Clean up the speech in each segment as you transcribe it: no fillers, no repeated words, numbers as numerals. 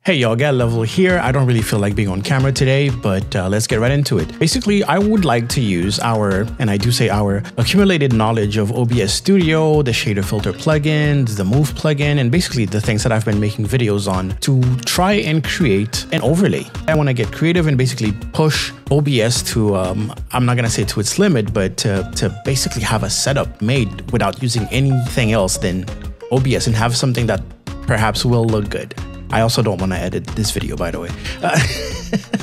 Hey y'all, Get Level here. I don't really feel like being on camera today, but let's get right into it. Basically, I would like to use our, and I do say our, accumulated knowledge of OBS Studio, the shader filter plugins, the move plugin, and basically the things that I've been making videos on to try and create an overlay. I want to get creative and basically push OBS to, I'm not going to say to its limit, but to basically have a setup made without using anything else than OBS and have something that perhaps will look good. I also don't want to edit this video, by the way.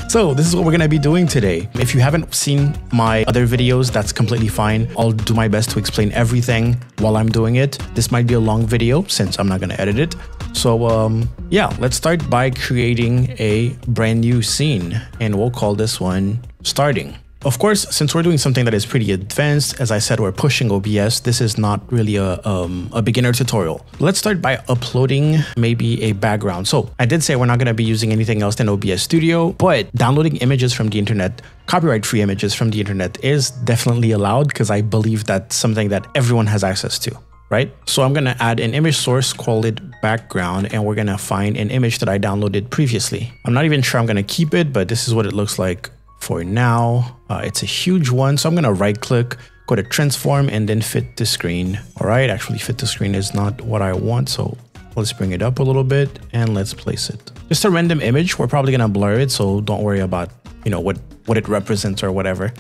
So this is what we're going to be doing today. If you haven't seen my other videos, that's completely fine. I'll do my best to explain everything while I'm doing it. This might be a long video since I'm not going to edit it. So yeah, let's start by creating a brand new scene, and we'll call this one starting. Of course, since we're doing something that is pretty advanced, as I said, we're pushing OBS. This is not really a beginner tutorial. Let's start by uploading maybe a background. So I did say we're not going to be using anything else than OBS Studio, but downloading images from the internet, copyright-free images from the internet is definitely allowed because I believe that's something that everyone has access to. Right? So I'm going to add an image source, call it background, and we're going to find an image that I downloaded previously. I'm not even sure I'm going to keep it, but this is what it looks like for now. It's a huge one. So I'm going to right click, go to transform, and then fit to screen. All right. Actually, fit to screen is not what I want. So let's bring it up a little bit and let's place it. Just a random image. We're probably going to blur it. So don't worry about, you know, what it represents or whatever.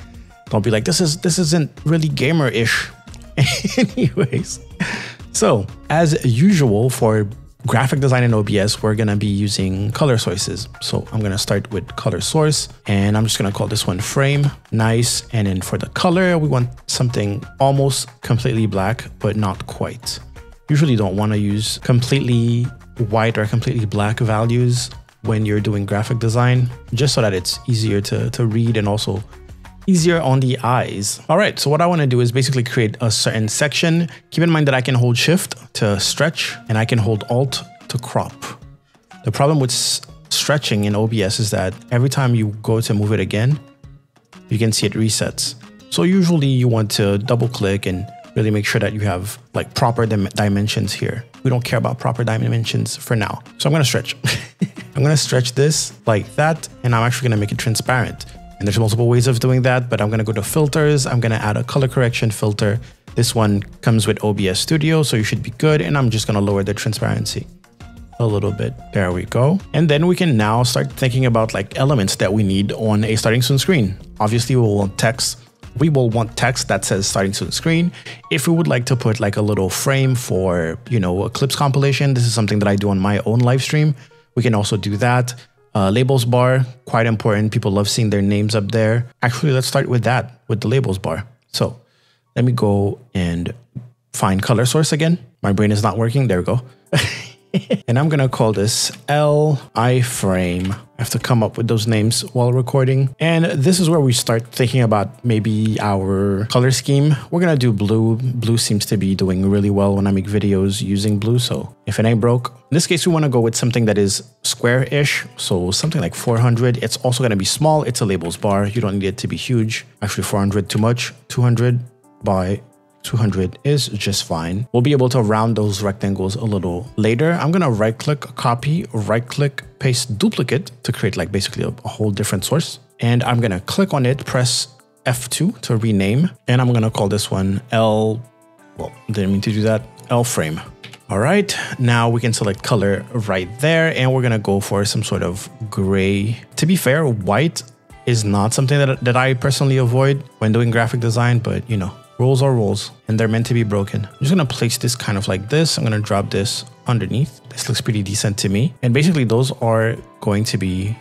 Don't be like, this isn't really gamer-ish. Anyways, so as usual for graphic design in OBS, we're going to be using color sources. So I'm going to start with color source, and I'm just going to call this one frame. Nice. And then for the color, we want something almost completely black, but not quite. Usually don't want to use completely white or completely black values when you're doing graphic design, just so that it's easier to read and also easier on the eyes. All right, so what I want to do is basically create a certain section. Keep in mind that I can hold Shift to stretch and I can hold Alt to crop. The problem with stretching in OBS is that every time you go to move it again, you can see it resets. So usually you want to double click and really make sure that you have like proper dimensions here. We don't care about proper dimensions for now. So I'm going to stretch. I'm going to stretch this like that, and I'm actually going to make it transparent. And there's multiple ways of doing that, but I'm going to go to filters. I'm going to add a color correction filter. This one comes with OBS Studio, so you should be good. And I'm just going to lower the transparency a little bit. There we go. And then we can now start thinking about like elements that we need on a starting soon screen. Obviously, we will want text. We will want text that says starting soon screen. If we would like to put like a little frame for, you know, a clips compilation, this is something that I do on my own live stream. We can also do that. Labels bar, quite important. People love seeing their names up there. Actually, let's start with that, with the labels bar. So let me go and find color source again. My brain is not working. There we go. And I'm going to call this iframe. I have to come up with those names while recording. And this is where we start thinking about maybe our color scheme. We're going to do blue. Blue seems to be doing really well when I make videos using blue. So if it ain't broke, in this case, we want to go with something that is square-ish. So something like 400. It's also going to be small. It's a labels bar. You don't need it to be huge. Actually, 400 too much. 200 by 200 is just fine. We'll be able to round those rectangles a little later. I'm going to right click, copy, right click, paste duplicate to create like basically a whole different source. And I'm going to click on it, press F2 to rename. And I'm going to call this one didn't mean to do that, L frame. All right, now we can select color right there. And we're going to go for some sort of gray. To be fair, white is not something that I personally avoid when doing graphic design, but you know, rules are rules and they're meant to be broken. I'm just going to place this kind of like this. I'm going to drop this underneath. This looks pretty decent to me. And basically those are going to be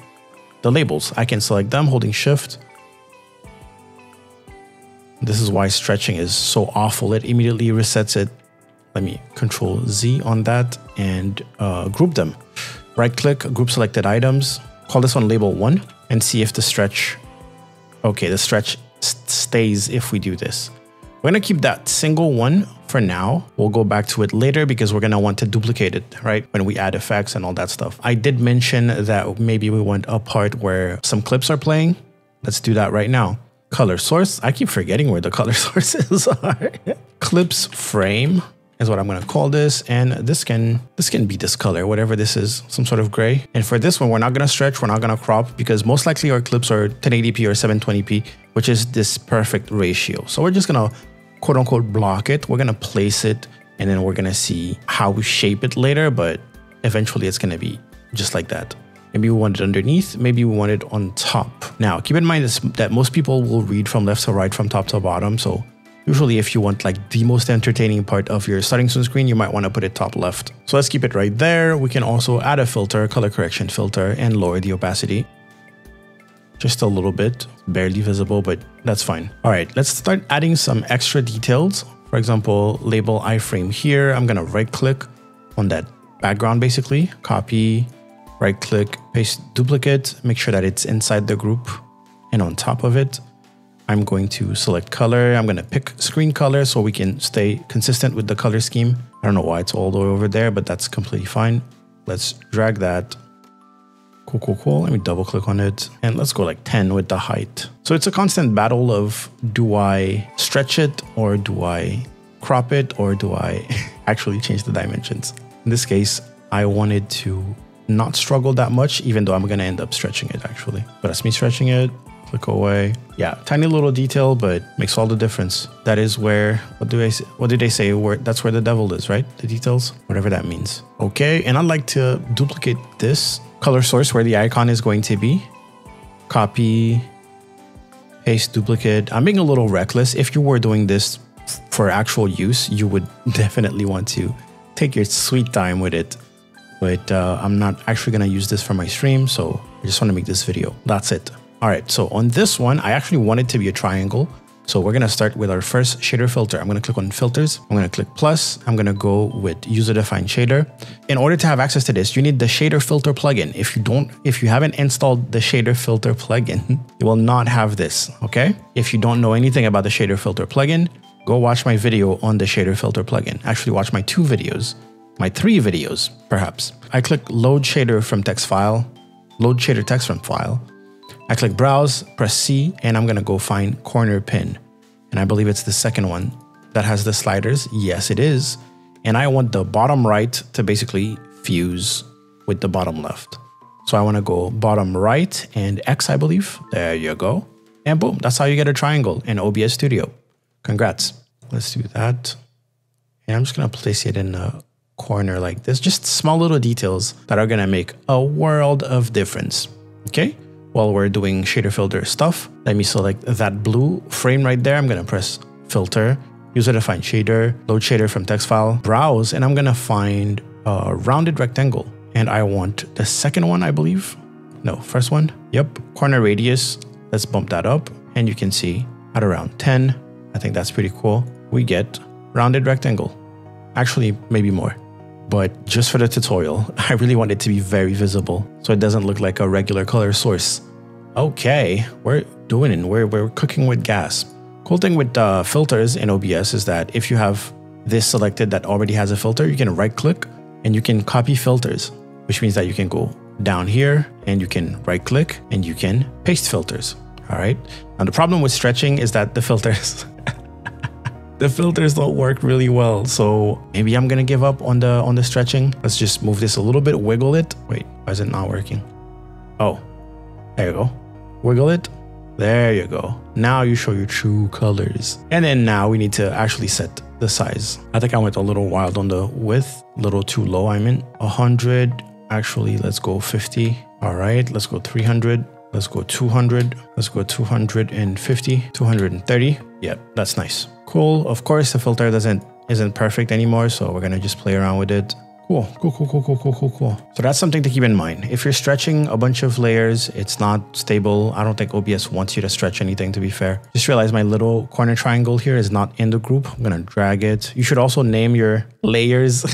the labels. I can select them holding Shift. This is why stretching is so awful. It immediately resets it. Let me Control Z on that and group them. Right click, group selected items. Call this one label 1 and see if the stretch, okay, the stretch stays if we do this. We're going to keep that single one for now. We'll go back to it later because we're going to want to duplicate it, right? When we add effects and all that stuff. I did mention that maybe we want a part where some clips are playing. Let's do that right now. Color source. I keep forgetting where the color sources are. Clips frame. is what I'm going to call this. And this can be this color, whatever this is, some sort of gray. And for this one, we're not going to stretch. We're not going to crop because most likely our clips are 1080p or 720p, which is this perfect ratio. So we're just going to quote unquote block it. We're going to place it and then we're going to see how we shape it later. But eventually it's going to be just like that. Maybe we want it underneath, maybe we want it on top. Now, keep in mind that most people will read from left to right, from top to bottom. So usually if you want like the most entertaining part of your starting soon screen, you might want to put it top left. So let's keep it right there. We can also add a filter, color correction filter, and lower the opacity. Just a little bit, barely visible, but that's fine. All right, let's start adding some extra details. For example, label iframe here. I'm gonna right click on that background basically, copy, right click, paste duplicate, make sure that it's inside the group and on top of it. I'm going to select color. I'm going to pick screen color so we can stay consistent with the color scheme. I don't know why it's all the way over there, but that's completely fine. Let's drag that. Cool. Let me double click on it and let's go like 10 with the height. So it's a constant battle of, do I stretch it or do I crop it or do I actually change the dimensions? In this case, I wanted to not struggle that much, even though I'm going to end up stretching it actually. But that's me stretching it. Click away. Yeah, tiny little detail, but makes all the difference. That is where, what did they say? That's where the devil is, right? The details, whatever that means. Okay, and I'd like to duplicate this color source where the icon is going to be. Copy, paste, duplicate. I'm being a little reckless. If you were doing this for actual use, you would definitely want to take your sweet time with it. But I'm not actually going to use this for my stream, so I just want to make this video. That's it. All right, so on this one, I actually want it to be a triangle. So we're going to start with our first shader filter. I'm going to click on filters. I'm going to click plus. I'm going to go with user-defined shader. In order to have access to this, you need the shader filter plugin. If you haven't installed the shader filter plugin, you will not have this, okay? If you don't know anything about the shader filter plugin, go watch my video on the shader filter plugin. Actually, watch my 2 videos. My 3 videos, perhaps. I click load shader from text file, load shader text from file. I click browse, press C, and I'm gonna go find corner pin. And I believe it's the second one that has the sliders. Yes, it is. And I want the bottom right to basically fuse with the bottom left. So I wanna go bottom right and X, I believe. There you go. And boom, that's how you get a triangle in OBS Studio. Congrats. Let's do that. And I'm just gonna place it in a corner like this, just small little details that are gonna make a world of difference. Okay, while we're doing shader filter stuff, let me select that blue frame right there. I'm gonna press filter, user-defined shader, load shader from text file, browse, and I'm gonna find a rounded rectangle. And I want the second one, I believe. No, first one. Yep, corner radius. Let's bump that up, and you can see at around 10. I think that's pretty cool. We get rounded rectangle. Actually, maybe more. But just for the tutorial, I really want it to be very visible so it doesn't look like a regular color source. Okay, we're doing it. We're cooking with gas. Cool thing with filters in OBS is that if you have this selected that already has a filter, you can right click and you can copy filters, which means that you can go down here and you can right click and you can paste filters. All right. Now the problem with stretching is that the filters the filters don't work really well. So maybe I'm gonna give up on the stretching. Let's just move this a little bit, wiggle it. Wait, why is it not working? Oh, there you go. Wiggle it. There you go. Now you show your true colors. And then now we need to actually set the size. I think I went a little wild on the width, a little too low. I meant 100. Actually, let's go 50. All right, let's go 300. Let's go 200. Let's go 250, 230. Yep, that's nice. Cool. Of course, the filter isn't perfect anymore, so we're gonna just play around with it. Cool. So that's something to keep in mind. If you're stretching a bunch of layers, it's not stable. I don't think OBS wants you to stretch anything, to be fair. Just realize my little corner triangle here is not in the group. I'm gonna drag it. You should also name your layers.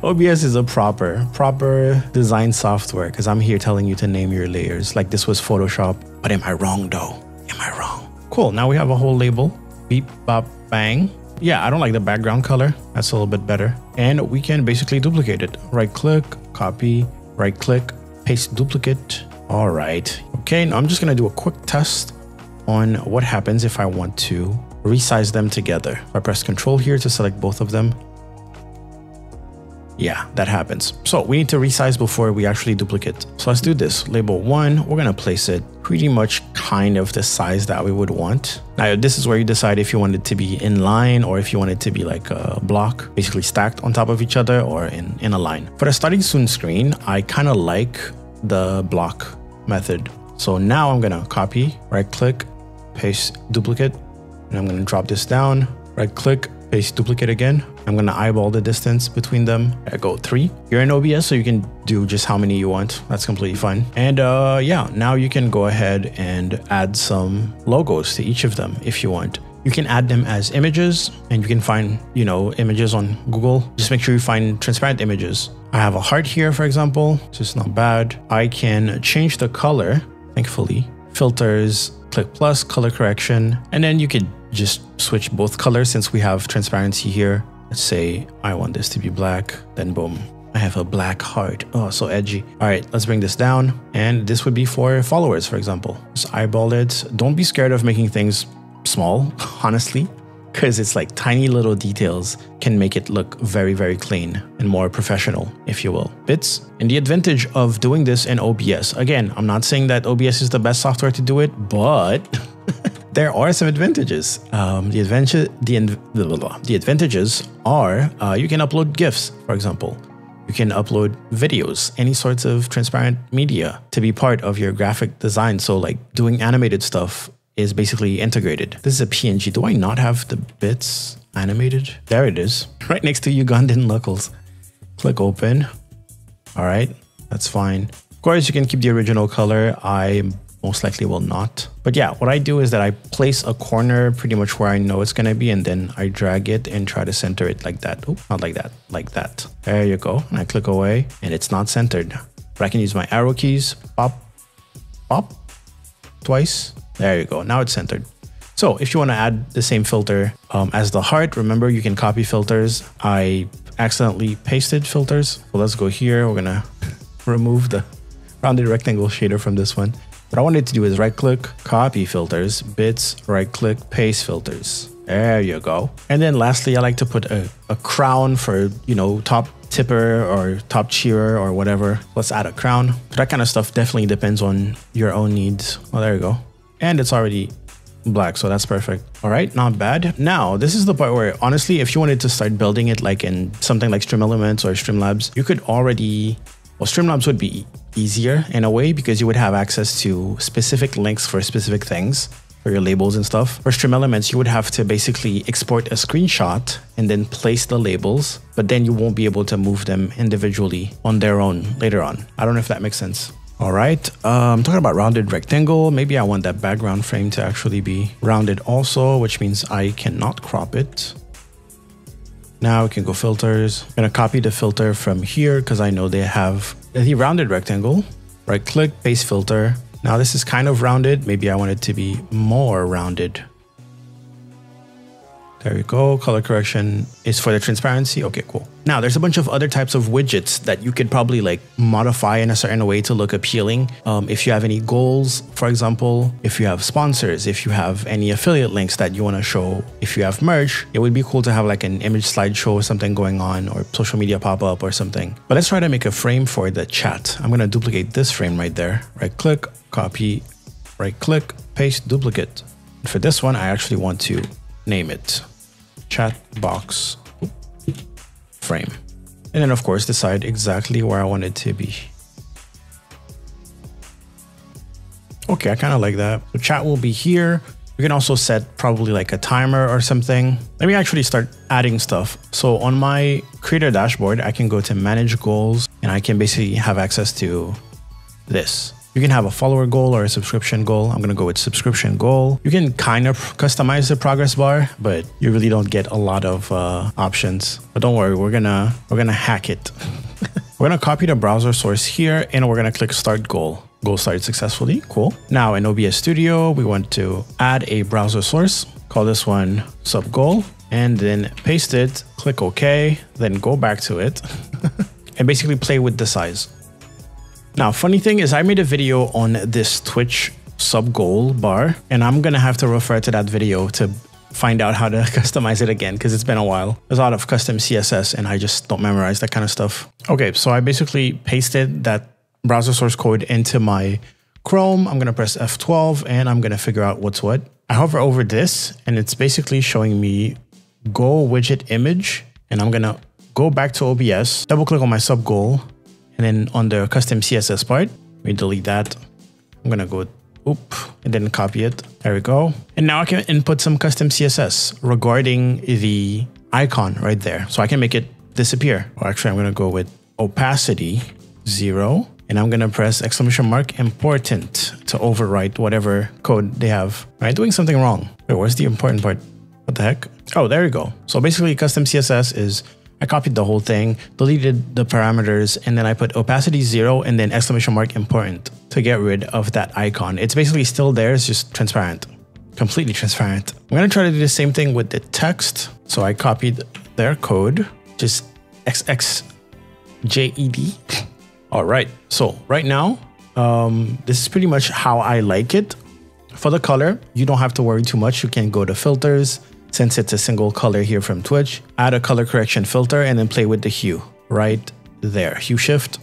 OBS is a proper design software, because I'm here telling you to name your layers. Like this was Photoshop. But am I wrong though? Am I wrong? Cool. Now we have a whole label. Beep, bop, bang. Yeah, I don't like the background color. That's a little bit better. And we can basically duplicate it. Right click, copy, right click, paste duplicate. All right. Okay, now I'm just gonna do a quick test on what happens if I want to resize them together. I press Control here to select both of them. Yeah, that happens. So we need to resize before we actually duplicate. So let's do this. Label 1, we're going to place it pretty much kind of the size that we would want. Now, this is where you decide if you want it to be in line or if you want it to be like a block, basically stacked on top of each other or in a line. For the starting soon screen, I kind of like the block method. So now I'm going to copy, right click, paste duplicate, and I'm going to drop this down, right click, paste duplicate again. I'm going to eyeball the distance between them. I go 3. You're in OBS, so you can do just how many you want. That's completely fine. And yeah, now you can go ahead and add some logos to each of them if you want. You can add them as images, and you can find, you know, images on Google. Just make sure you find transparent images. I have a heart here, for example. It's just not bad. I can change the color, thankfully. Filters, click plus, color correction, and then you could just switch both colors since we have transparency here. Let's say I want this to be black, then boom, I have a black heart. Oh, so edgy. All right, let's bring this down. And this would be for followers, for example. Just eyeball it. Don't be scared of making things small, honestly, because it's like tiny little details can make it look very, very clean and more professional, if you will. Bits. And the advantage of doing this in OBS, again, I'm not saying that OBS is the best software to do it, but there are some advantages. The advantages are you can upload GIFs, for example. You can upload videos, any sorts of transparent media to be part of your graphic design. So like doing animated stuff is basically integrated. This is a PNG. Do I not have the bits animated? There it is, right next to Ugandan knuckles. Click open. All right, that's fine. Of course, you can keep the original color. I most likely will not. But yeah, what I do is that I place a corner pretty much where I know it's gonna be, and then I drag it and try to center it like that. Oh, not like that, like that. There you go. And I click away and it's not centered. But I can use my arrow keys, pop, pop, twice. There you go. Now it's centered. So if you want to add the same filter as the heart, remember you can copy filters. I accidentally pasted filters. So let's go here. We're gonna remove the rounded rectangle shader from this one. What I wanted to do is right click, copy filters, bits, right click, paste filters. There you go. And then lastly, I like to put a crown for, you know, top tipper or top cheerer or whatever. Let's add a crown. That kind of stuff definitely depends on your own needs. Oh, there you go. And it's already black, so that's perfect. All right, not bad. Now, this is the part where honestly, if you wanted to start building it like in something like Stream Elements or Streamlabs, you could already, well, Streamlabs would be easier in a way because you would have access to specific links for specific things for your labels and stuff. For Stream Elements, you would have to basically export a screenshot and then place the labels, but then you won't be able to move them individually on their own later on. I don't know if that makes sense. All right, I'm talking about rounded rectangle. Maybe I want that background frame to actually be rounded also, which means I cannot crop it. Now we can go filters. I'm gonna copy the filter from here because I know they have the rounded rectangle. Right click, paste filter. Now this is kind of rounded. Maybe I want it to be more rounded. There we go. Color correction is for the transparency. Okay, cool. Now there's a bunch of other types of widgets that you could probably like modify in a certain way to look appealing. If you have any goals, for example, if you have sponsors, if you have any affiliate links that you want to show, if you have merch, it would be cool to have like an image slideshow or something going on, or social media pop-up or something. But let's try to make a frame for the chat. I'm going to duplicate this frame right there. Right click, copy, right click, paste, duplicate. And for this one, I actually want to name it chat box frame. And then of course decide exactly where I want it to be. Okay, I kind of like that. So chat will be here. You can also set probably like a timer or something. Let me actually start adding stuff. So on my creator dashboard, I can go to manage goals and I can basically have access to this. You can have a follower goal or a subscription goal. I'm going to go with subscription goal. You can kind of customize the progress bar, but you really don't get a lot of options. But don't worry, we're gonna hack it. We're going to copy the browser source here and we're going to click start goal. Goal started successfully. Cool. Now in OBS Studio, we want to add a browser source. Call this one sub goal and then paste it, click OK, then go back to it and basically play with the size. Now, funny thing is I made a video on this Twitch sub goal bar and I'm going to have to refer to that video to find out how to customize it again because it's been a while. There's a lot of custom CSS and I just don't memorize that kind of stuff. Okay, so I basically pasted that browser source code into my Chrome. I'm going to press F12 and I'm going to figure out what's what. I hover over this and it's basically showing me goal widget image. And I'm going to go back to OBS, double click on my sub goal. And then on the custom CSS part, let me delete that. I'm going to go and then copy it. There we go. And now I can input some custom CSS regarding the icon right there. So I can make it disappear. Or actually, I'm going to go with opacity 0. And I'm going to press exclamation mark important to overwrite whatever code they have. Am I doing something wrong? Wait, where's the important part? What the heck? Oh, there you go. So basically custom CSS is I copied the whole thing, deleted the parameters, and then I put opacity 0 and then exclamation mark important to get rid of that icon. It's basically still there. It's just transparent, completely transparent. I'm going to try to do the same thing with the text. So I copied their code, just XXJED. All right, so right now, this is pretty much how I like it. For the color, you don't have to worry too much. You can go to filters, since it's a single color here from Twitch, add a color correction filter and then play with the hue right there. Hue shift.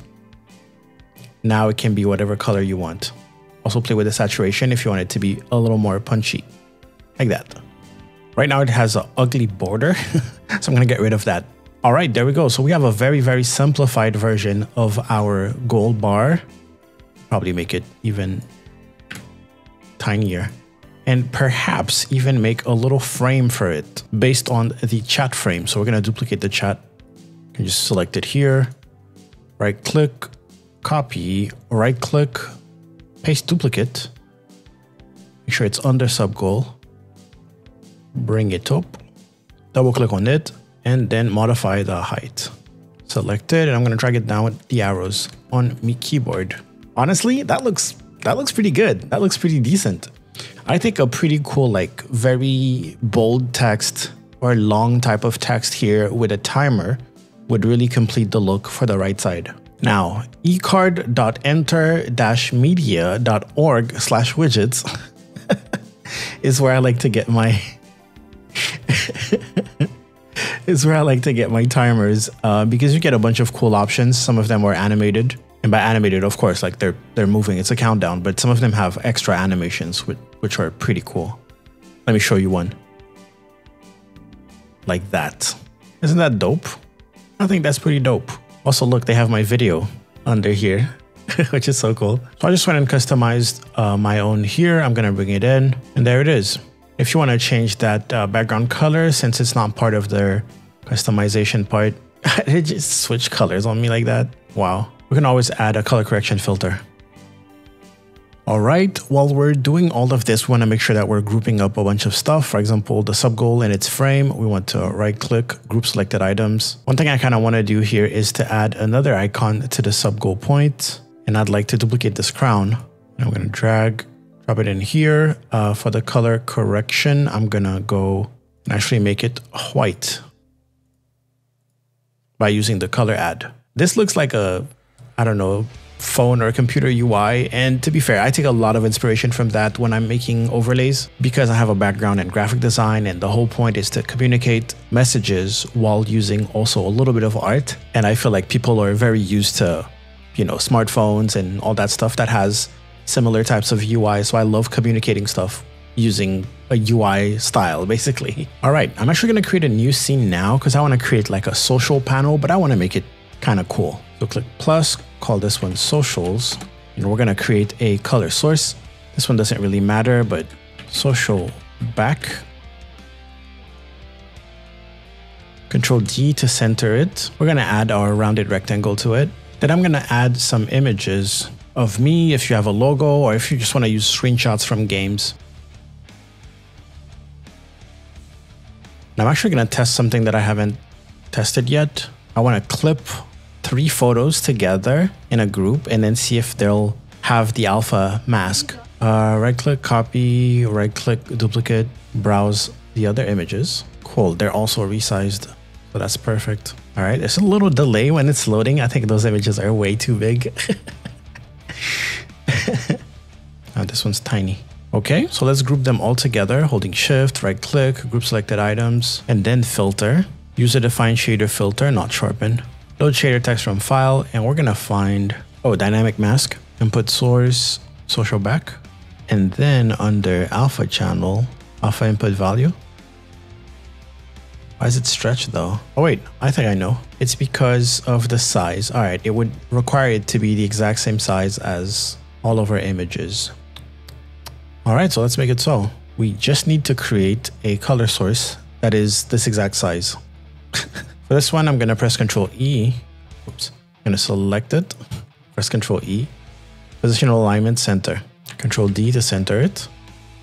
Now it can be whatever color you want. Also play with the saturation if you want it to be a little more punchy, like that. Right now it has an ugly border, so I'm gonna get rid of that. All right, there we go. So we have a very, very simplified version of our goal bar. Probably make it even tinier and perhaps even make a little frame for it based on the chat frame. So we're going to duplicate the chat. You can just select it here, right click, copy, right click, paste duplicate. Make sure it's under sub goal. Bring it up, double click on it, and then modify the height. Select it, and I'm going to drag it down with the arrows on my keyboard. Honestly, that looks pretty good. That looks pretty decent. I think a pretty cool, like very bold text or long type of text here with a timer would really complete the look for the right side. Now, ecard.enter-media.org/widgets is where I like to get my timers because you get a bunch of cool options. Some of them are animated, and by animated, of course, like they're moving. It's a countdown, but some of them have extra animations which are pretty cool. Let me show you one. Like that. Isn't that dope? I think that's pretty dope. Also, look, they have my video under here, which is so cool. So I just went and customized my own here. I'm gonna bring it in, and there it is. If you want to change that background color, since it's not part of their customization part, it just switch colors on me like that. Wow. We can always add a color correction filter. All right, while we're doing all of this, we want to make sure that we're grouping up a bunch of stuff. For example, the sub goal and its frame, we want to right click, group selected items. One thing I kind of want to do here is to add another icon to the sub goal point. And I'd like to duplicate this crown. I'm going to drag, drop it in here. For the color correction, I'm going to go and actually make it white by using the color add. This looks like a, I don't know, phone or computer UI, and to be fair, I take a lot of inspiration from that when I'm making overlays because I have a background in graphic design, and the whole point is to communicate messages while using also a little bit of art. And I feel like people are very used to, you know, smartphones and all that stuff that has similar types of UI, so I love communicating stuff using a UI style, basically. All right, I'm actually going to create a new scene now because I want to create like a social panel, but I want to make it kind of cool. So click plus, call this one socials, and we're going to create a color source. This one doesn't really matter, but social back. Control D to center it. We're going to add our rounded rectangle to it. Then I'm going to add some images of me if you have a logo or if you just want to use screenshots from games. Now I'm actually going to test something that I haven't tested yet. I want to clip 3 photos together in a group and then see if they'll have the alpha mask. Right click, copy, right click, duplicate, browse the other images. Cool, they're also resized, so that's perfect. All right, there's a little delay when it's loading. I think those images are way too big. Oh, this one's tiny. Okay, so let's group them all together, holding shift, right click, group selected items, and then filter. User defined shader filter, not sharpen. Load shader text from file, and we're gonna find, dynamic mask, input source, social back. And then under alpha channel, alpha input value. Why is it stretched though? Oh wait, I think I know. It's because of the size. All right, it would require it to be the exact same size as all of our images. All right, so let's make it so. We just need to create a color source that is this exact size. For this one, I'm gonna press Ctrl E. Oops, I'm gonna select it. Press Ctrl E. Positional alignment center. Ctrl D to center it.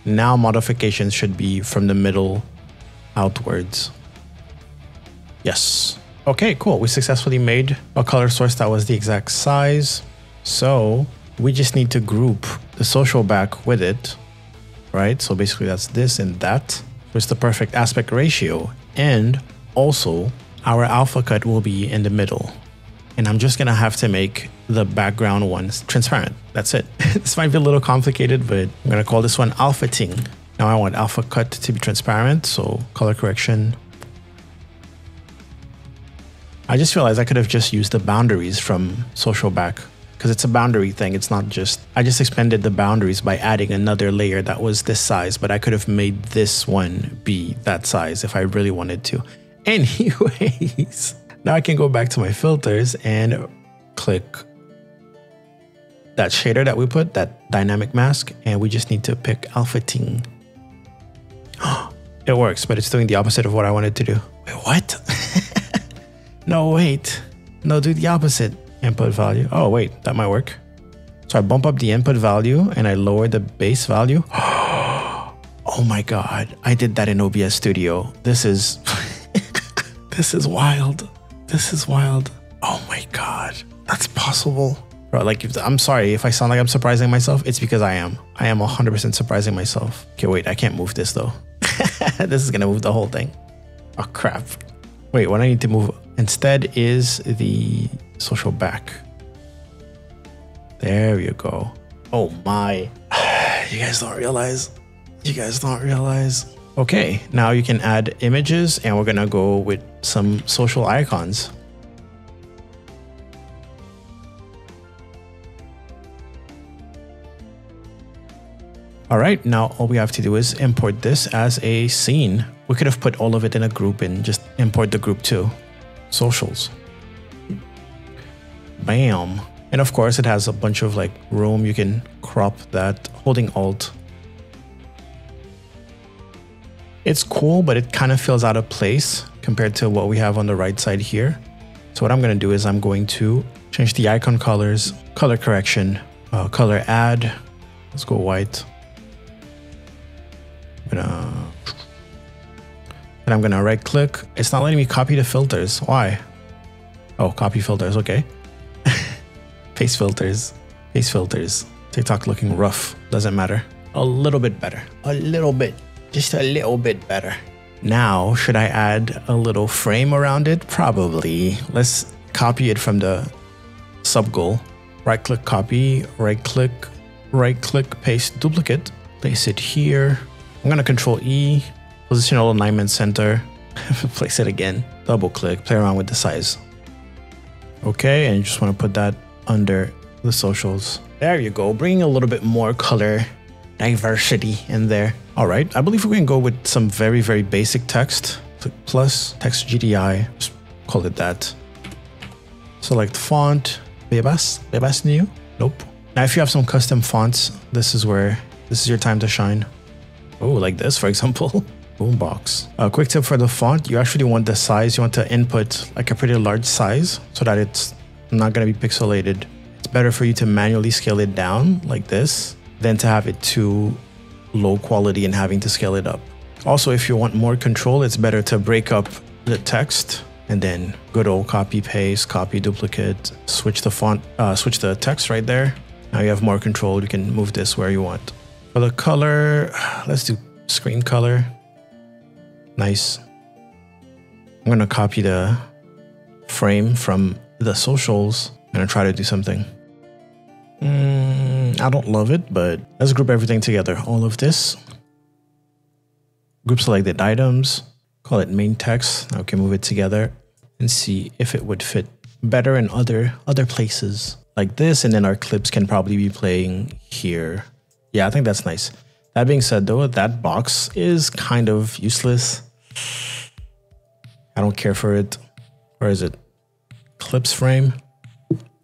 Now modifications should be from the middle outwards. Yes. Okay, cool. We successfully made a color source that was the exact size. So we just need to group the social back with it, right? So basically that's this and that. So it's the perfect aspect ratio. And also our alpha cut will be in the middle. And I'm just gonna have to make the background ones transparent. That's it. This might be a little complicated, but I'm gonna call this one alpha ting. Now I want alpha cut to be transparent. So color correction. I just realized I could have just used the boundaries from social back because it's a boundary thing. It's not just, I just expanded the boundaries by adding another layer that was this size, but I could have made this one be that size if I really wanted to. Anyways, now I can go back to my filters and click that shader that we put, that dynamic mask, and we just need to pick alpha ting. It works, but it's doing the opposite of what I wanted to do. Wait, what? No, wait. No, do the opposite. Input value. Oh, wait, that might work. So I bump up the input value and I lower the base value. Oh my God. I did that in OBS Studio. This is, this is wild. This is wild. Oh my God. That's possible. Bro, like, I'm sorry if I sound like I'm surprising myself. It's because I am. I am 100% surprising myself. Okay, wait, I can't move this though. This is gonna move the whole thing. Oh crap. Wait, what I need to move instead is the social back. There you go. Oh my. You guys don't realize. You guys don't realize. Okay, now you can add images and we're gonna go with some social icons. All right, now all we have to do is import this as a scene. We could have put all of it in a group and just import the group too. Socials. Bam. And of course it has a bunch of like room. You can crop that holding Alt. It's cool, but it kind of feels out of place compared to what we have on the right side here. So what I'm going to do is I'm going to change the icon colors, color correction, color add. Let's go white. And I'm gonna right click. It's not letting me copy the filters. Why? Oh, copy filters. Okay. Face filters. Face filters. TikTok looking rough. Doesn't matter. A little bit better. A little bit. Just a little bit better. Now, should I add a little frame around it? Probably. Let's copy it from the sub goal. Right click, copy. Right click, paste duplicate. Place it here. I'm gonna Control E. Positional alignment center, place it again, double click, play around with the size. Okay, and you just want to put that under the socials. There you go, bringing a little bit more color diversity in there. All right, I believe we can go with some very, very basic text. Click plus, text GDI, just call it that. Select font, Bebas new? Nope. Now if you have some custom fonts, this is your time to shine. Oh, like this, for example. Boombox. A quick tip for the font, you actually want the size, you want to input like a pretty large size so that it's not going to be pixelated. It's better for you to manually scale it down like this than to have it too low quality and having to scale it up. Also, if you want more control, it's better to break up the text and then good old copy paste, copy duplicate, switch the font, switch the text right there. Now you have more control. You can move this where you want. For the color, let's do screen color. Nice. I'm going to copy the frame from the socials. I'm going to try to do something. I don't love it, but let's group everything together. All of this. Group selected items. Call it main text. Now we can move it together and see if it would fit better in other places. Like this, and then our clips can probably be playing here. Yeah, I think that's nice. That being said though, that box is kind of useless. I don't care for it. Where is it? Clips frame.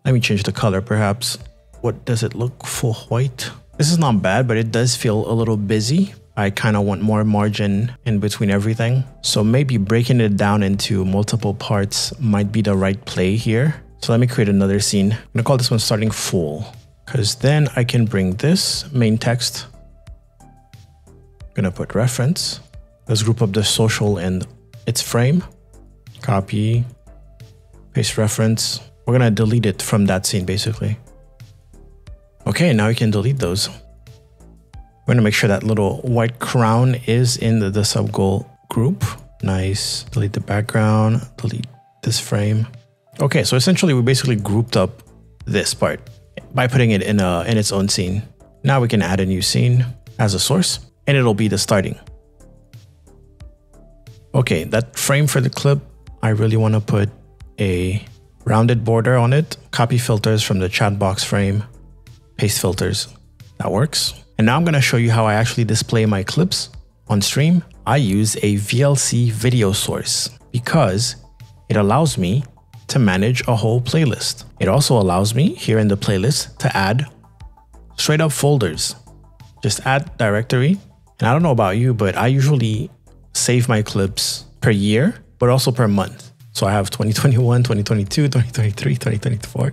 Let me change the color perhaps. What does it look? Full white. This is not bad, but it does feel a little busy. I kind of want more margin in between everything. So maybe breaking it down into multiple parts might be the right play here. So let me create another scene. I'm gonna call this one starting full, because then I can bring this main text. I'm gonna put reference. Let's group up the social and its frame. Copy, paste reference. We're gonna delete it from that scene basically. Okay, now we can delete those. We're gonna make sure that little white crown is in the sub goal group. Nice. Delete the background, delete this frame. Okay, so essentially we basically grouped up this part by putting it in its own scene. Now we can add a new scene as a source and it'll be the starting. Okay, that frame for the clip, I really want to put a rounded border on it. Copy filters from the chat box frame, paste filters. That works. And now I'm going to show you how I actually display my clips on stream. I use a VLC video source because it allows me to manage a whole playlist. It also allows me here in the playlist to add straight up folders. Just add directory. And I don't know about you, but I usually save my clips per year, but also per month. So I have 2021, 2022, 2023, 2024.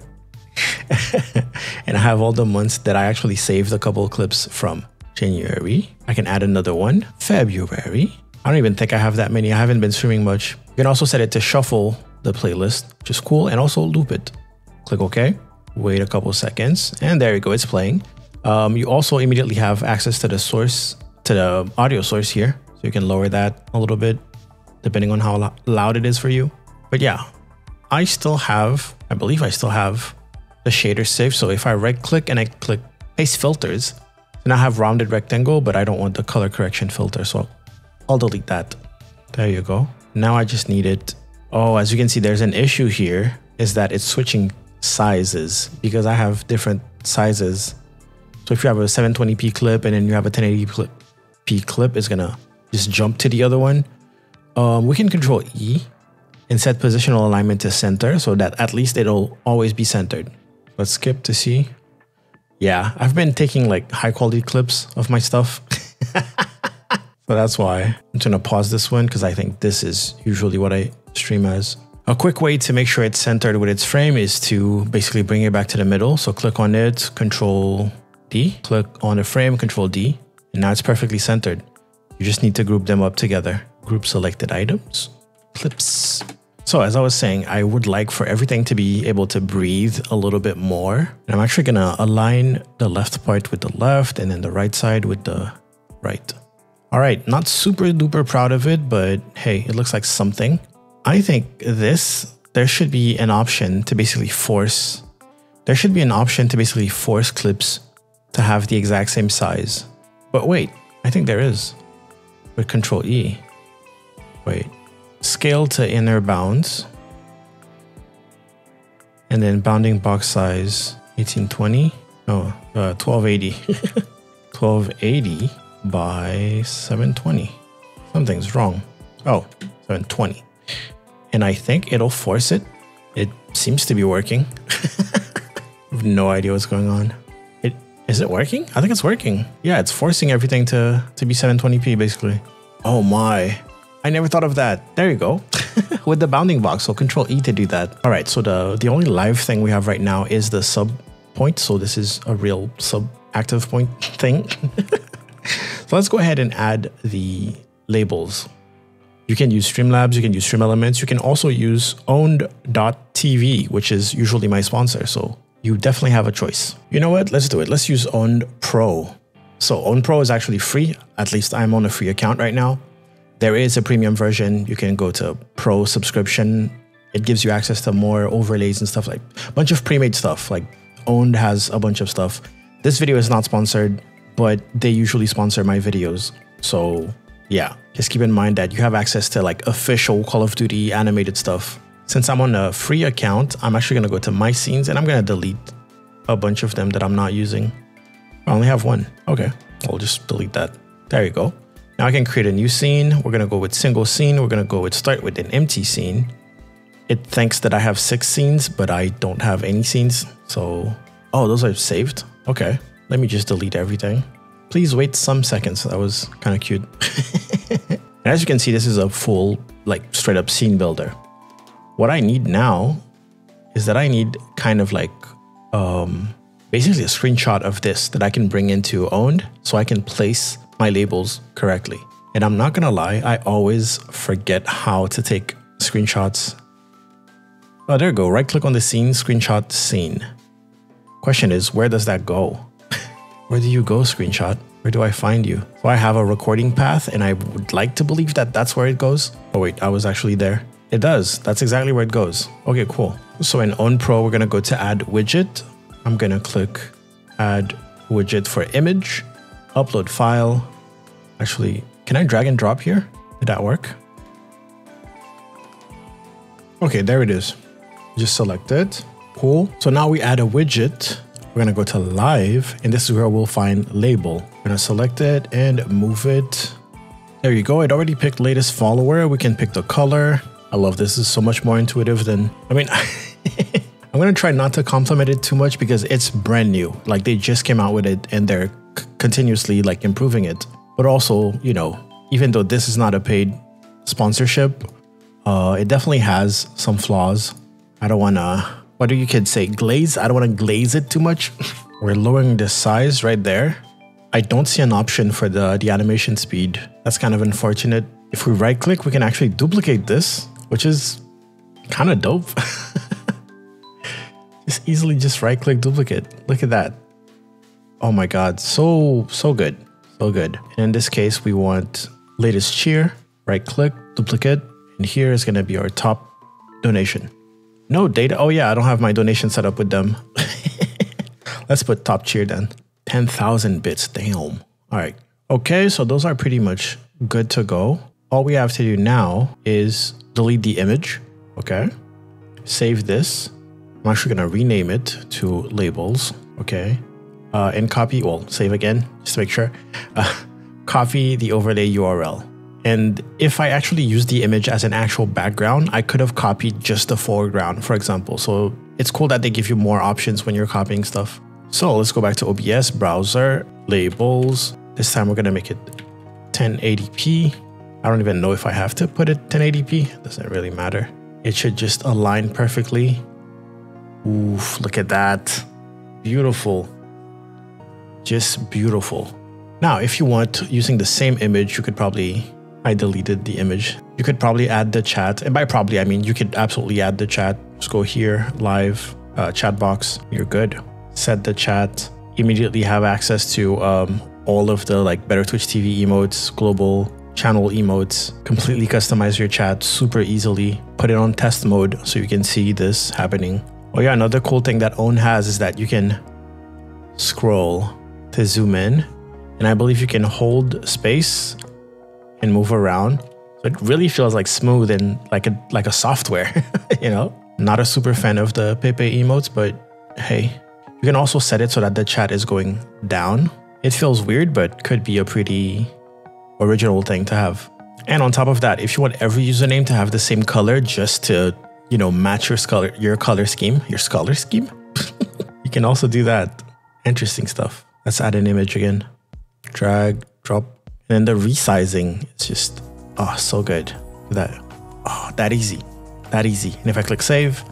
And I have all the months that I actually saved a couple of clips from. January. I can add another one. February. I don't even think I have that many. I haven't been streaming much. You can also set it to shuffle the playlist, which is cool, and also loop it. Click OK. Wait a couple seconds, and there you go. It's playing. You also immediately have access to the source, to the audio source here, so you can lower that a little bit, depending on how loud it is for you. But yeah, I believe I still have the shader saved. So if I right click and I click paste filters, then I have rounded rectangle, but I don't want the color correction filter. So I'll delete that. There you go. Now I just need it. Oh, as you can see, there's an issue here, is that it's switching sizes because I have different sizes. So if you have a 720p clip and then you have a 1080p clip, it's gonna just jump to the other one. We can control E and set positional alignment to center so that at least it'll always be centered. Let's skip to see. Yeah, I've been taking like high quality clips of my stuff. So that's why I'm gonna pause this one because I think this is usually what I stream as. A quick way to make sure it's centered with its frame is to basically bring it back to the middle. So click on it, Control D, click on the frame, Control D, and now it's perfectly centered. You just need to group them up together. Group selected items, clips. So as I was saying, I would like for everything to be able to breathe a little bit more. And I'm actually gonna align the left part with the left and then the right side with the right. All right, not super duper proud of it, but hey, it looks like something. I think there should be an option to basically force clips to have the exact same size. But wait, I think there is. With Control E. Wait. Scale to inner bounds. And then bounding box size 1820. No, 1280. 1280 by 720. Something's wrong. Oh, 720. And I think it'll force it. It seems to be working. I have no idea what's going on. Is it working? I think it's working. Yeah, it's forcing everything to be 720p basically. Oh my. I never thought of that. There you go. With the bounding box, so Control E to do that. All right, so the only live thing we have right now is the sub point. So this is a real sub active point thing. So let's go ahead and add the labels. You can use Streamlabs, you can use Stream Elements. You can also use owned.tv, which is usually my sponsor. So you definitely have a choice. You know what? Let's do it. Let's use Owned Pro. So Owned Pro is actually free. At least I'm on a free account right now. There is a premium version. You can go to Pro subscription. It gives you access to more overlays and stuff, like a bunch of pre-made stuff. Like Owned has a bunch of stuff. This video is not sponsored, but they usually sponsor my videos. So yeah, just keep in mind that you have access to like official Call of Duty animated stuff. Since I'm on a free account, I'm actually going to go to my scenes and I'm going to delete a bunch of them that I'm not using. I only have one. Okay, I'll just delete that. There you go. Now I can create a new scene. We're going to go with single scene. We're going to go with start with an empty scene. It thinks that I have 6 scenes, but I don't have any scenes. So, oh, those are saved. Okay, let me just delete everything. Please wait some seconds. That was kind of cute. And as you can see, this is a full, like straight up scene builder. What I need now is that I need kind of like, basically a screenshot of this that I can bring into Owned so I can place my labels correctly. And I'm not gonna lie, I always forget how to take screenshots. Oh, there you go. Right click on the scene, screenshot scene. Question is, where does that go? Where do you go, screenshot? Where do I find you? So I have a recording path and I would like to believe that that's where it goes. Oh wait, I was actually there. It does. That's exactly where it goes. Okay, cool. So in Own Pro, we're gonna go to add widget. I'm gonna click add widget for image, upload file. Actually, can I drag and drop here? Did that work? Okay, there it is. Just select it. Cool. So now we add a widget. We're gonna go to live and this is where we'll find label. We're gonna select it and move it. There you go. It already picked latest follower. We can pick the color. I love this. It's so much more intuitive than, I mean, I'm gonna try not to compliment it too much because it's brand new. Like they just came out with it and they're continuously like improving it. But also, you know, even though this is not a paid sponsorship, it definitely has some flaws. I don't wanna, what do you kids say, glaze? I don't wanna glaze it too much. We're lowering the size right there. I don't see an option for the animation speed. That's kind of unfortunate. If we right click, we can actually duplicate this, which is kind of dope. Just easily just right click duplicate. Look at that. Oh my God, so good, so good. And in this case, we want latest cheer, right click, duplicate. And here is gonna be our top donation. No data, oh yeah, I don't have my donation set up with them. Let's put top cheer then. 10,000 bits, damn. All right, okay, so those are pretty much good to go. All we have to do now is delete the image, okay? Save this. I'm actually gonna rename it to labels, okay? And copy, well, save again, just to make sure. Copy the overlay URL. And if I actually use the image as an actual background, I could have copied just the foreground, for example. So it's cool that they give you more options when you're copying stuff. So let's go back to OBS, browser, labels. This time we're gonna make it 1080p. I don't even know if I have to put it 1080p. Doesn't really matter. It should just align perfectly. Oof, look at that. Beautiful. Just beautiful. Now, if you want, using the same image, you could probably, I deleted the image. You could probably add the chat. And by probably, I mean, you could absolutely add the chat. Just go here, live, chat box. You're good. Set the chat. Immediately have access to all of the like Better Twitch TV emotes, global channel emotes. Completely customize your chat super easily. Put it on test mode so you can see this happening. Oh yeah, another cool thing that Own has is that you can scroll to zoom in. And I believe you can hold space and move around. So it really feels like smooth and like a software, you know? Not a super fan of the Pepe emotes, but hey, you can also set it so that the chat is going down. It feels weird, but could be a pretty original thing to have. And on top of that, if you want every username to have the same color just to, you know, match your color scheme, you can also do that. Interesting stuff. Let's add an image again. Drag, drop, and then the resizing is just, oh, so good. Look at that. Oh, that easy. And if I click save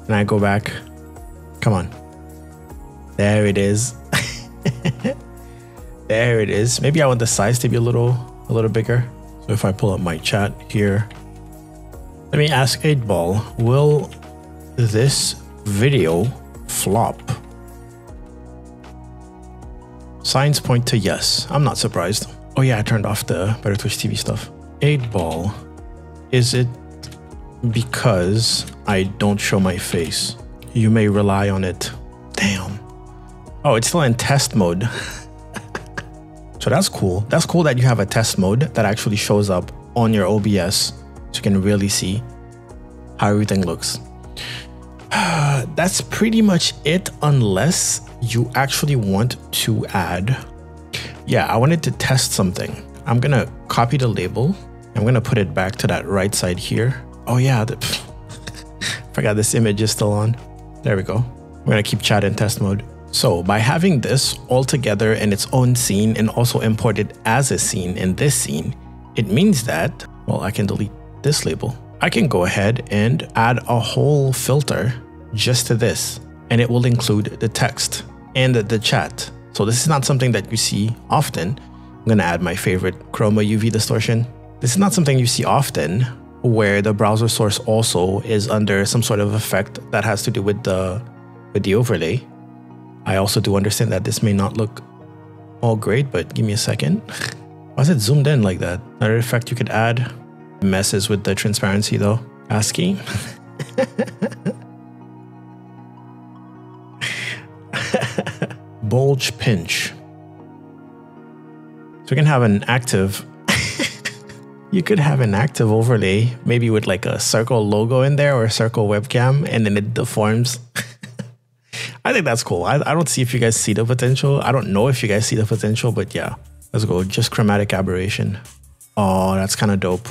and I go back, come on. There it is. There it is. Maybe I want the size to be a little bigger. So if I pull up my chat here, let me ask 8ball, will this video flop? Signs point to yes. I'm not surprised. Oh yeah, I turned off the Better Twitch TV stuff. 8ball, is it because I don't show my face? You may rely on it. Damn. Oh, it's still in test mode. So that's cool. That's cool that you have a test mode that actually shows up on your OBS so you can really see how everything looks. That's pretty much it, unless you actually want to add. Yeah, I wanted to test something. I'm gonna copy the label. I'm gonna put it back to that right side here. Oh yeah, forgot this image is still on. There we go. We're gonna keep chat in test mode. So by having this all together in its own scene and also imported as a scene in this scene, it means that, well, I can delete this label. I can go ahead and add a whole filter just to this, and it will include the text and the chat. So this is not something that you see often. I'm gonna add my favorite chroma UV distortion. This is not something you see often where the browser source also is under some sort of effect that has to do with the overlay. I also do understand that this may not look all great, but give me a second. Why is it zoomed in like that? Another effect you could add messes with the transparency though. ASCII. Bulge pinch. So we can have an active. You could have an active overlay, maybe with like a circle logo in there or a circle webcam, and then it deforms. I think that's cool. I don't see if you guys see the potential. I don't know if you guys see the potential, but yeah, let's go. Just chromatic aberration. Oh, that's kind of dope.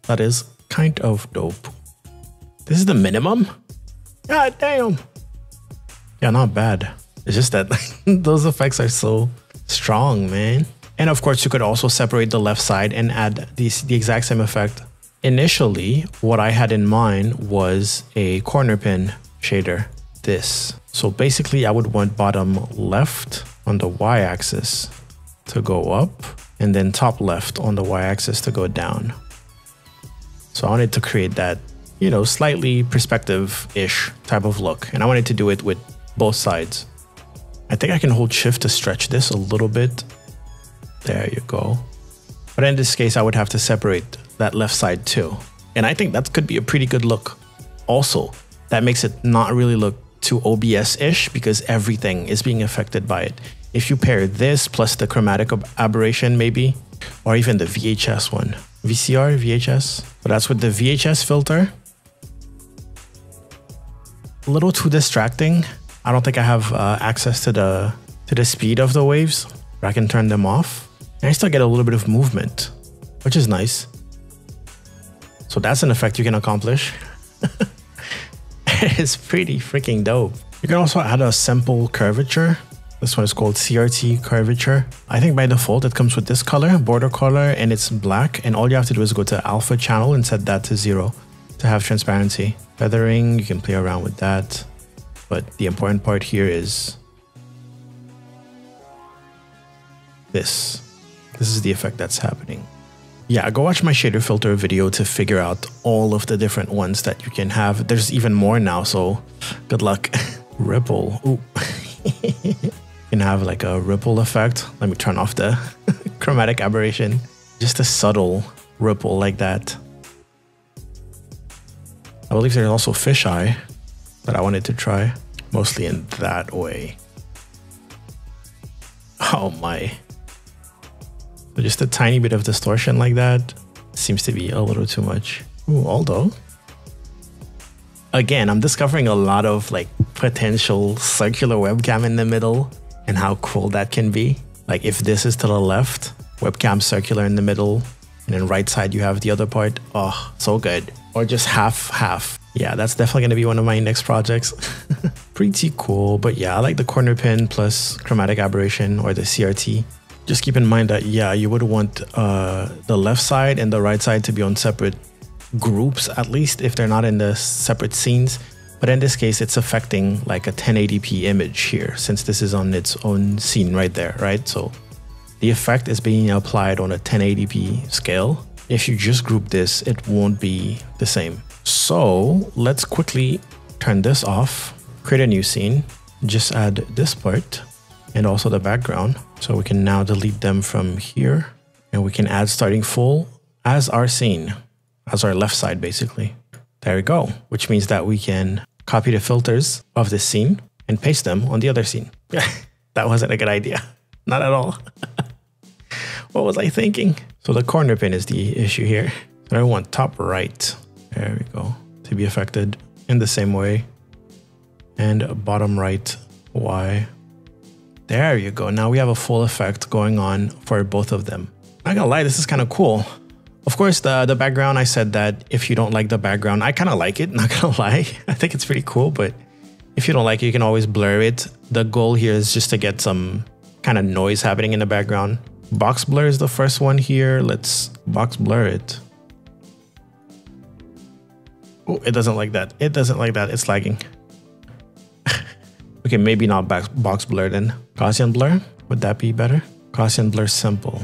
That is kind of dope. This is the minimum? God damn. Yeah, not bad. It's just that those effects are so strong, man. And of course, you could also separate the left side and add the exact same effect. Initially, what I had in mind was a corner pin shader. This. So basically, I would want bottom left on the y-axis to go up, and then top left on the y-axis to go down. So I wanted to create that, you know, slightly perspective-ish type of look. And I wanted to do it with both sides. I think I can hold shift to stretch this a little bit. There you go. But in this case, I would have to separate that left side too. And I think that could be a pretty good look. Also, that makes it not really look too OBS-ish because everything is being affected by it. If you pair this plus the chromatic aberration maybe, or even the VHS one. VCR, VHS. But that's with the VHS filter. A little too distracting. I don't think I have access to the speed of the waves, but I can turn them off. And I still get a little bit of movement, which is nice. So that's an effect you can accomplish. It's pretty freaking dope. You can also add a simple curvature. This one is called CRT curvature. I think by default, it comes with this color, border color, and it's black. And all you have to do is go to alpha channel and set that to 0 to have transparency. Feathering, you can play around with that. But the important part here is this. This is the effect that's happening. Yeah, go watch my shader filter video to figure out all of the different ones that you can have. There's even more now, so good luck. Ripple. Ooh. You can have like a ripple effect. Let me turn off the chromatic aberration. Just a subtle ripple like that. I believe there's also fisheye that I wanted to try, mostly in that way. Oh my. So just a tiny bit of distortion like that seems to be a little too much. Ooh, although, again, I'm discovering a lot of like potential circular webcam in the middle and how cool that can be. Like if this is to the left, webcam circular in the middle, and then right side you have the other part. Oh, so good. Or just half. Yeah, that's definitely going to be one of my next projects. Pretty cool. But yeah, I like the corner pin plus chromatic aberration or the CRT. Just keep in mind that, yeah, you would want the left side and the right side to be on separate groups, at least if they're not in the separate scenes. But in this case, it's affecting like a 1080p image here, since this is on its own scene right there, right? So the effect is being applied on a 1080p scale. If you just group this, it won't be the same. So let's quickly turn this off, create a new scene, just add this part and also the background. So we can now delete them from here and we can add starting full as our scene, as our left side basically. There we go, which means that we can copy the filters of this scene and paste them on the other scene. That wasn't a good idea. Not at all. What was I thinking? So the corner pin is the issue here. So I want top right. There we go. To be affected in the same way. And bottom right Y. There you go. Now we have a full effect going on for both of them. Not gonna lie, this is kind of cool. Of course, the background, I said that if you don't like the background, I kind of like it, not gonna lie. I think it's pretty cool, but if you don't like it, you can always blur it. The goal here is just to get some kind of noise happening in the background. Box blur is the first one here. Let's box blur it. Oh, it doesn't like that. It doesn't like that. It's lagging. Okay, maybe not box blur then. Gaussian blur, would that be better? Gaussian blur simple.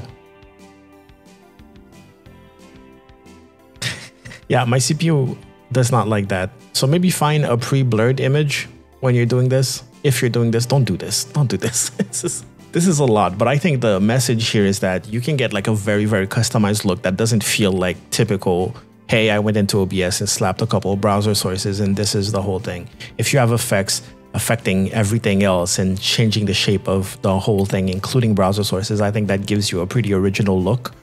Yeah, my CPU does not like that. So maybe find a pre-blurred image when you're doing this. If you're doing this, don't do this. Don't do this. This is a lot, but I think the message here is that you can get like a very, very customized look that doesn't feel like typical, hey, I went into OBS and slapped a couple of browser sources and this is the whole thing. If you have effects affecting everything else and changing the shape of the whole thing, including browser sources, I think that gives you a pretty original look.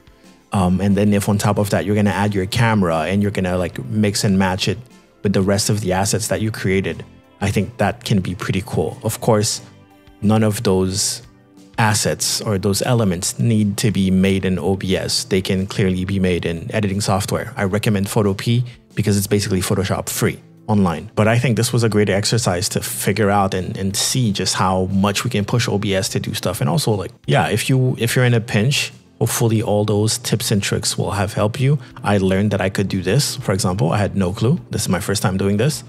And then if on top of that, you're going to add your camera and you're going to like mix and match it with the rest of the assets that you created, I think that can be pretty cool. Of course, none of those assets or those elements need to be made in OBS. They can clearly be made in editing software. I recommend Photopea because it's basically Photoshop free online. But I think this was a great exercise to figure out and see just how much we can push OBS to do stuff. And also like, yeah, if you're in a pinch, hopefully all those tips and tricks will have helped you. I learned that I could do this. For example, I had no clue. This is my first time doing this.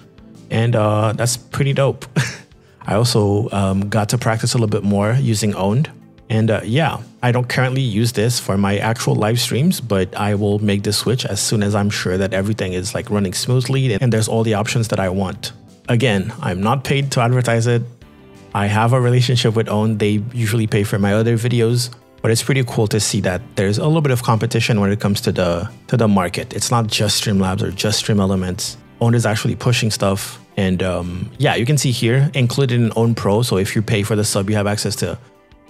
And that's pretty dope. I also got to practice a little bit more using Owned. And yeah, I don't currently use this for my actual live streams, but I will make the switch as soon as I'm sure that everything is like running smoothly and there's all the options that I want. Again, I'm not paid to advertise it. I have a relationship with Owned. They usually pay for my other videos. But it's pretty cool to see that there's a little bit of competition when it comes to the market. It's not just Streamlabs or just Stream Elements. Owned is actually pushing stuff. And yeah, you can see here, included in Owned Pro. So if you pay for the sub, you have access to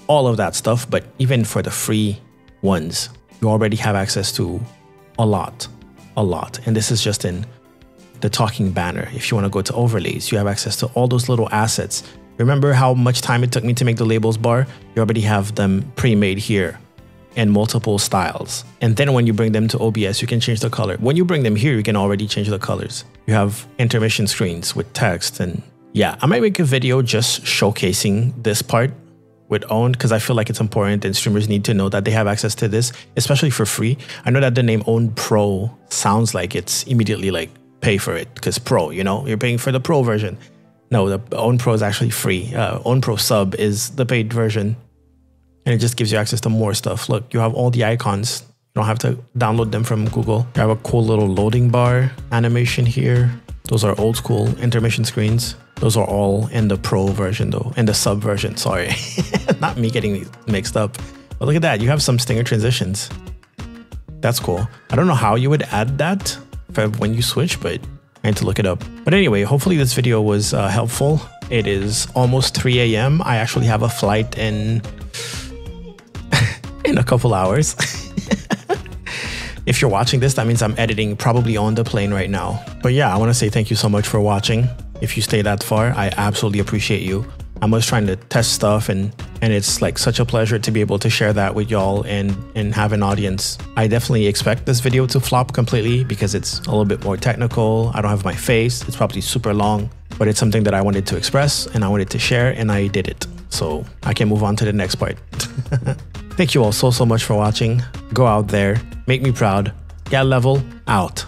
all of that stuff. But even for the free ones, you already have access to a lot. And this is just in the talking banner. If you want to go to overlays, you have access to all those little assets. Remember how much time it took me to make the labels bar? You already have them pre-made here in multiple styles. And then when you bring them to OBS, you can change the color. When you bring them here, you can already change the colors. You have intermission screens with text. And yeah, I might make a video just showcasing this part with Owned because I feel like it's important and streamers need to know that they have access to this, especially for free. I know that the name Owned Pro sounds like it's immediately like pay for it because Pro, you know, you're paying for the Pro version. No, the Owned Pro is actually free. Owned Pro sub is the paid version. And it just gives you access to more stuff. Look, you have all the icons. You don't have to download them from Google. You have a cool little loading bar animation here. Those are old school intermission screens. Those are all in the Pro version though, in the sub version, sorry. Not me getting mixed up. But look at that, you have some stinger transitions. That's cool. I don't know how you would add that for when you switch, but I need to look it up. But anyway, hopefully this video was helpful. It is almost 3 a.m. I actually have a flight in a couple hours. If you're watching this, that means I'm editing probably on the plane right now. But yeah, I want to say thank you so much for watching. If you stay that far, I absolutely appreciate you. I'm just trying to test stuff and it's like such a pleasure to be able to share that with y'all and have an audience. I definitely expect this video to flop completely because it's a little bit more technical. I don't have my face. It's probably super long, but it's something that I wanted to express and I wanted to share and I did it. So I can move on to the next part. Thank you all so much for watching. Go out there, make me proud, get level, out.